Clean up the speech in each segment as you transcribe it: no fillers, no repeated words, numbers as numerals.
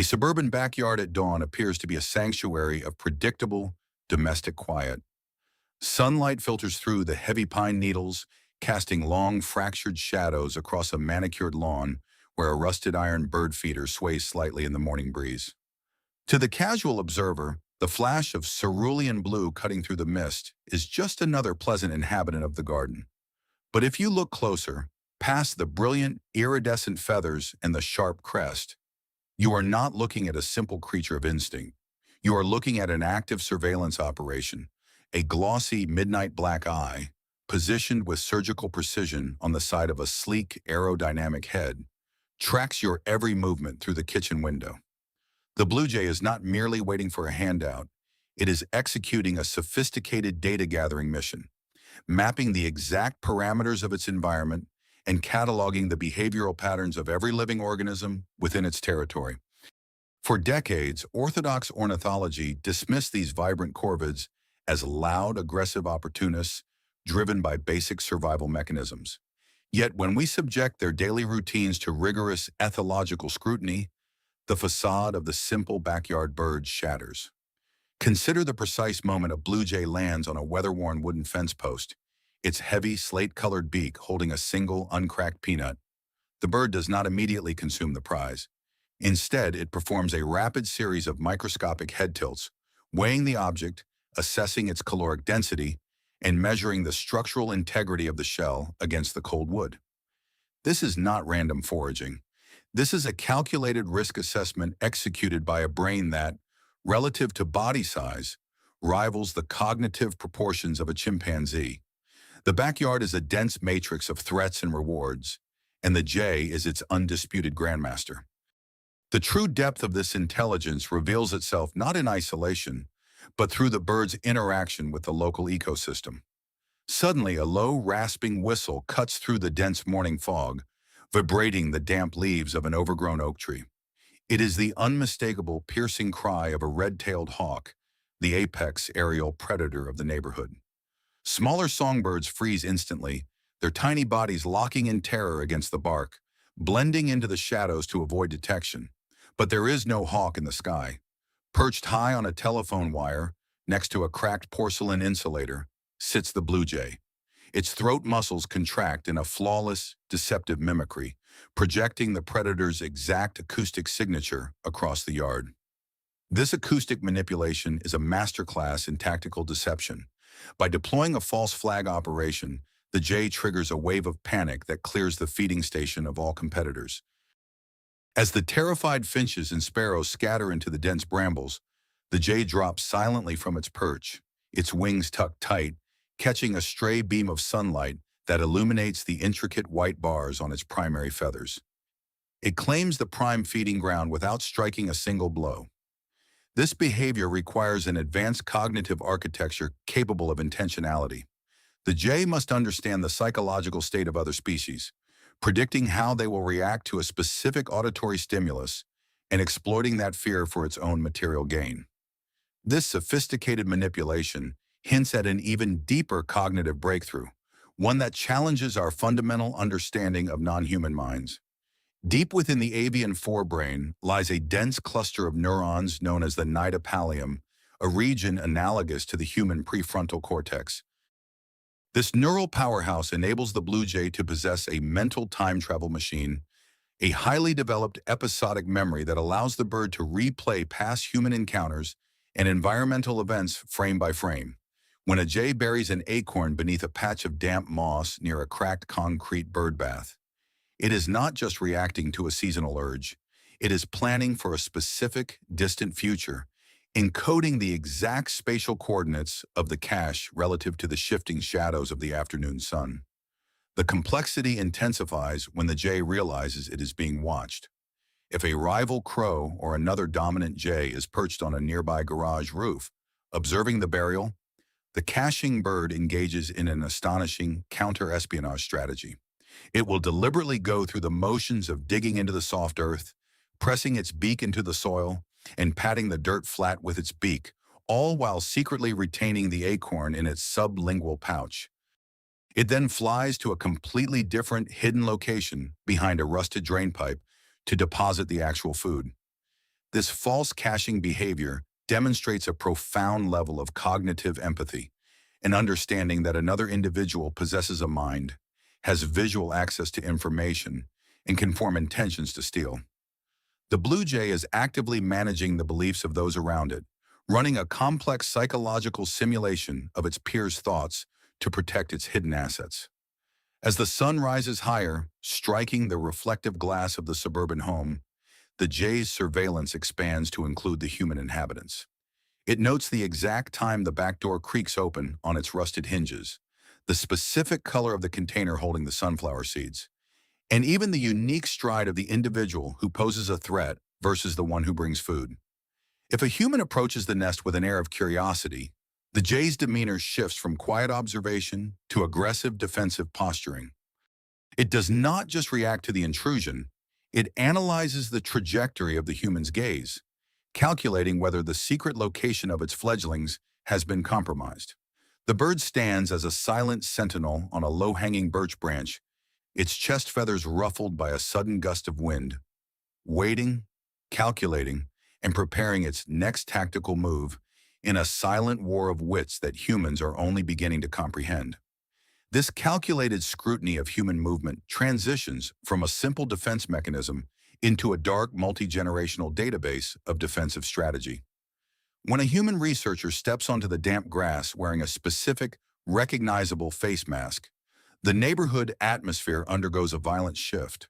A suburban backyard at dawn appears to be a sanctuary of predictable, domestic quiet. Sunlight filters through the heavy pine needles, casting long, fractured shadows across a manicured lawn where a rusted iron bird feeder sways slightly in the morning breeze. To the casual observer, the flash of cerulean blue cutting through the mist is just another pleasant inhabitant of the garden. But if you look closer, past the brilliant, iridescent feathers and the sharp crest, you are not looking at a simple creature of instinct. You are looking at an active surveillance operation. A glossy midnight black eye, positioned with surgical precision on the side of a sleek aerodynamic head, tracks your every movement through the kitchen window. The blue jay is not merely waiting for a handout. It is executing a sophisticated data gathering mission, mapping the exact parameters of its environment and cataloging the behavioral patterns of every living organism within its territory. For decades, orthodox ornithology dismissed these vibrant corvids as loud, aggressive opportunists driven by basic survival mechanisms. Yet when we subject their daily routines to rigorous ethological scrutiny, the facade of the simple backyard bird shatters. Consider the precise moment a blue jay lands on a weather-worn wooden fence post, its heavy, slate-colored beak holding a single, uncracked peanut. The bird does not immediately consume the prize. Instead, it performs a rapid series of microscopic head tilts, weighing the object, assessing its caloric density, and measuring the structural integrity of the shell against the cold wood. This is not random foraging. This is a calculated risk assessment executed by a brain that, relative to body size, rivals the cognitive proportions of a chimpanzee. The backyard is a dense matrix of threats and rewards, and the jay is its undisputed grandmaster. The true depth of this intelligence reveals itself not in isolation, but through the bird's interaction with the local ecosystem. Suddenly, a low, rasping whistle cuts through the dense morning fog, vibrating the damp leaves of an overgrown oak tree. It is the unmistakable, piercing cry of a red-tailed hawk, the apex aerial predator of the neighborhood. Smaller songbirds freeze instantly, their tiny bodies locking in terror against the bark, blending into the shadows to avoid detection. But there is no hawk in the sky. Perched high on a telephone wire, next to a cracked porcelain insulator, sits the blue jay. Its throat muscles contract in a flawless, deceptive mimicry, projecting the predator's exact acoustic signature across the yard. This acoustic manipulation is a masterclass in tactical deception. By deploying a false flag operation, the jay triggers a wave of panic that clears the feeding station of all competitors. As the terrified finches and sparrows scatter into the dense brambles, the jay drops silently from its perch, its wings tucked tight, catching a stray beam of sunlight that illuminates the intricate white bars on its primary feathers. It claims the prime feeding ground without striking a single blow. This behavior requires an advanced cognitive architecture capable of intentionality. The jay must understand the psychological state of other species, predicting how they will react to a specific auditory stimulus and exploiting that fear for its own material gain. This sophisticated manipulation hints at an even deeper cognitive breakthrough, one that challenges our fundamental understanding of non-human minds. Deep within the avian forebrain lies a dense cluster of neurons known as the nidipallium, a region analogous to the human prefrontal cortex. This neural powerhouse enables the blue jay to possess a mental time travel machine, a highly developed episodic memory that allows the bird to replay past human encounters and environmental events frame by frame. When a jay buries an acorn beneath a patch of damp moss near a cracked concrete bird bath, it is not just reacting to a seasonal urge. It is planning for a specific, distant future, encoding the exact spatial coordinates of the cache relative to the shifting shadows of the afternoon sun. The complexity intensifies when the jay realizes it is being watched. If a rival crow or another dominant jay is perched on a nearby garage roof, observing the burial, the caching bird engages in an astonishing counter-espionage strategy. It will deliberately go through the motions of digging into the soft earth, pressing its beak into the soil, and patting the dirt flat with its beak, all while secretly retaining the acorn in its sublingual pouch. It then flies to a completely different hidden location behind a rusted drainpipe to deposit the actual food. This false caching behavior demonstrates a profound level of cognitive empathy, an understanding that another individual possesses a mind, has visual access to information, and can form intentions to steal. The blue jay is actively managing the beliefs of those around it, running a complex psychological simulation of its peers' thoughts to protect its hidden assets. As the sun rises higher, striking the reflective glass of the suburban home, the jay's surveillance expands to include the human inhabitants. It notes the exact time the back door creaks open on its rusted hinges, the specific color of the container holding the sunflower seeds, and even the unique stride of the individual who poses a threat versus the one who brings food. If a human approaches the nest with an air of curiosity, the jay's demeanor shifts from quiet observation to aggressive defensive posturing. It does not just react to the intrusion, it analyzes the trajectory of the human's gaze, calculating whether the secret location of its fledglings has been compromised. The bird stands as a silent sentinel on a low-hanging birch branch, its chest feathers ruffled by a sudden gust of wind, waiting, calculating, and preparing its next tactical move in a silent war of wits that humans are only beginning to comprehend. This calculated scrutiny of human movement transitions from a simple defense mechanism into a dark multi-generational database of defensive strategy. When a human researcher steps onto the damp grass wearing a specific, recognizable face mask, the neighborhood atmosphere undergoes a violent shift.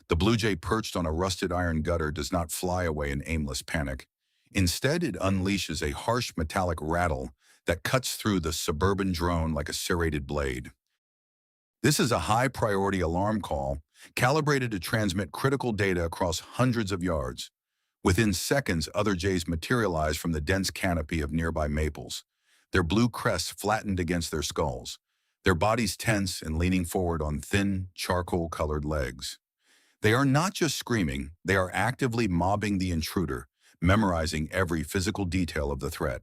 The blue jay perched on a rusted iron gutter does not fly away in aimless panic. Instead, it unleashes a harsh metallic rattle that cuts through the suburban drone like a serrated blade. This is a high-priority alarm call, calibrated to transmit critical data across hundreds of yards. Within seconds, other jays materialize from the dense canopy of nearby maples, their blue crests flattened against their skulls, their bodies tense and leaning forward on thin, charcoal-colored legs. They are not just screaming, they are actively mobbing the intruder, memorizing every physical detail of the threat.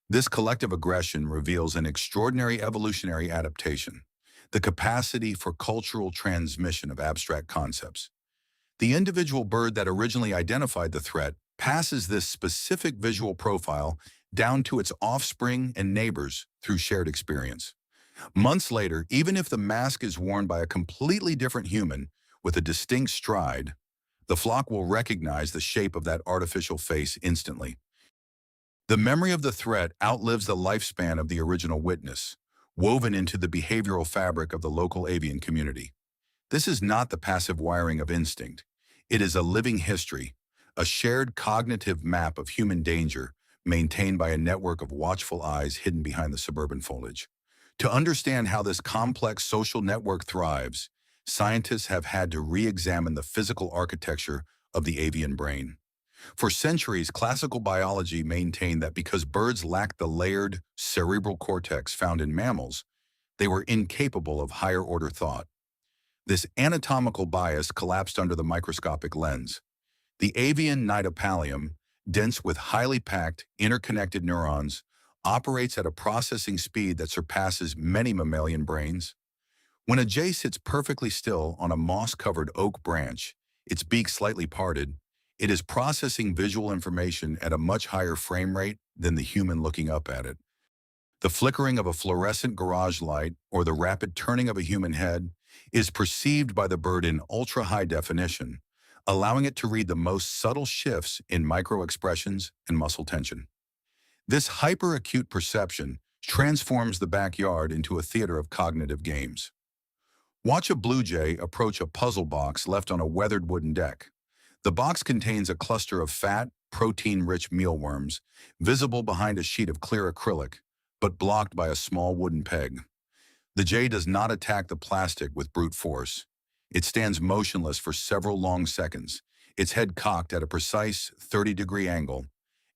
This collective aggression reveals an extraordinary evolutionary adaptation, the capacity for cultural transmission of abstract concepts. The individual bird that originally identified the threat passes this specific visual profile down to its offspring and neighbors through shared experience. Months later, even if the mask is worn by a completely different human with a distinct stride, the flock will recognize the shape of that artificial face instantly. The memory of the threat outlives the lifespan of the original witness, woven into the behavioral fabric of the local avian community. This is not the passive wiring of instinct. It is a living history, a shared cognitive map of human danger maintained by a network of watchful eyes hidden behind the suburban foliage. To understand how this complex social network thrives, scientists have had to re-examine the physical architecture of the avian brain. For centuries, classical biology maintained that because birds lacked the layered cerebral cortex found in mammals, they were incapable of higher-order thought. This anatomical bias collapsed under the microscopic lens. The avian nidopallium, dense with highly packed, interconnected neurons, operates at a processing speed that surpasses many mammalian brains. When a jay sits perfectly still on a moss-covered oak branch, its beak slightly parted, it is processing visual information at a much higher frame rate than the human looking up at it. The flickering of a fluorescent garage light or the rapid turning of a human head is perceived by the bird in ultra-high definition, allowing it to read the most subtle shifts in micro-expressions and muscle tension. This hyper-acute perception transforms the backyard into a theater of cognitive games. Watch a blue jay approach a puzzle box left on a weathered wooden deck. The box contains a cluster of fat, protein-rich mealworms, visible behind a sheet of clear acrylic, but blocked by a small wooden peg. The jay does not attack the plastic with brute force. It stands motionless for several long seconds, its head cocked at a precise 30-degree angle,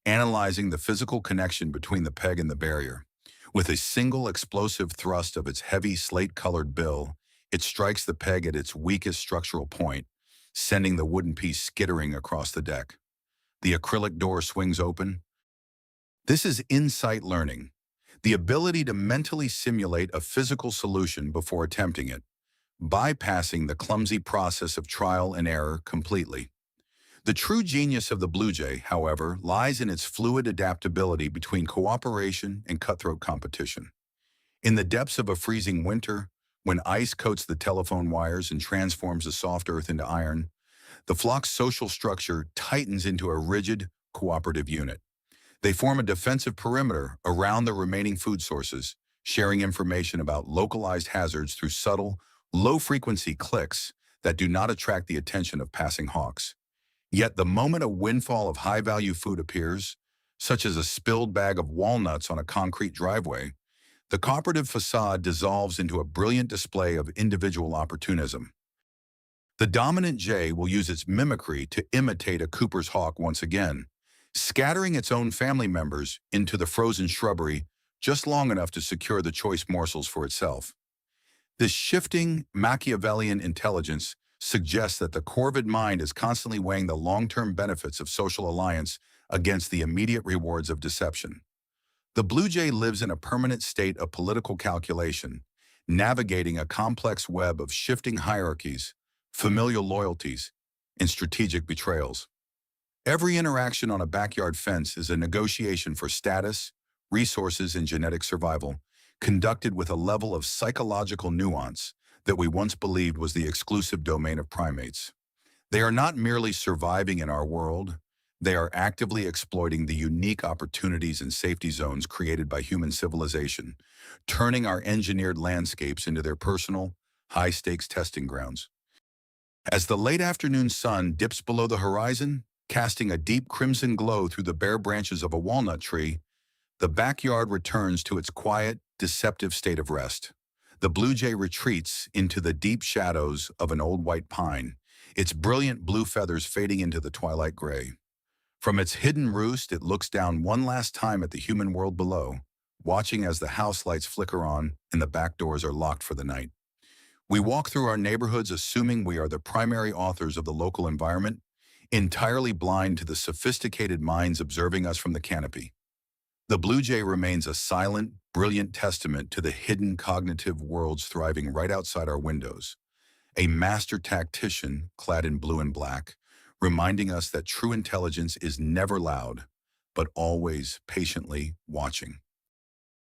analyzing the physical connection between the peg and the barrier. With a single explosive thrust of its heavy slate-colored bill, it strikes the peg at its weakest structural point, sending the wooden piece skittering across the deck. The acrylic door swings open. This is insight learning, the ability to mentally simulate a physical solution before attempting it, bypassing the clumsy process of trial and error completely. The true genius of the blue jay, however, lies in its fluid adaptability between cooperation and cutthroat competition. In the depths of a freezing winter, when ice coats the telephone wires and transforms the soft earth into iron, the flock's social structure tightens into a rigid, cooperative unit. They form a defensive perimeter around the remaining food sources, sharing information about localized hazards through subtle, low-frequency clicks that do not attract the attention of passing hawks. Yet the moment a windfall of high-value food appears, such as a spilled bag of walnuts on a concrete driveway, the cooperative facade dissolves into a brilliant display of individual opportunism. The dominant jay will use its mimicry to imitate a Cooper's hawk once again, scattering its own family members into the frozen shrubbery just long enough to secure the choice morsels for itself. This shifting Machiavellian intelligence suggests that the corvid mind is constantly weighing the long-term benefits of social alliance against the immediate rewards of deception. The blue jay lives in a permanent state of political calculation, navigating a complex web of shifting hierarchies, familial loyalties, and strategic betrayals. Every interaction on a backyard fence is a negotiation for status, resources, and genetic survival, conducted with a level of psychological nuance that we once believed was the exclusive domain of primates. They are not merely surviving in our world, they are actively exploiting the unique opportunities and safety zones created by human civilization, turning our engineered landscapes into their personal, high-stakes testing grounds. As the late afternoon sun dips below the horizon, casting a deep crimson glow through the bare branches of a walnut tree, the backyard returns to its quiet, deceptive state of rest. The blue jay retreats into the deep shadows of an old white pine, its brilliant blue feathers fading into the twilight gray. From its hidden roost, it looks down one last time at the human world below, watching as the house lights flicker on and the back doors are locked for the night. We walk through our neighborhoods assuming we are the primary authors of the local environment, entirely blind to the sophisticated minds observing us from the canopy. The blue jay remains a silent, brilliant testament to the hidden cognitive worlds thriving right outside our windows, a master tactician clad in blue and black, reminding us that true intelligence is never loud, but always patiently watching.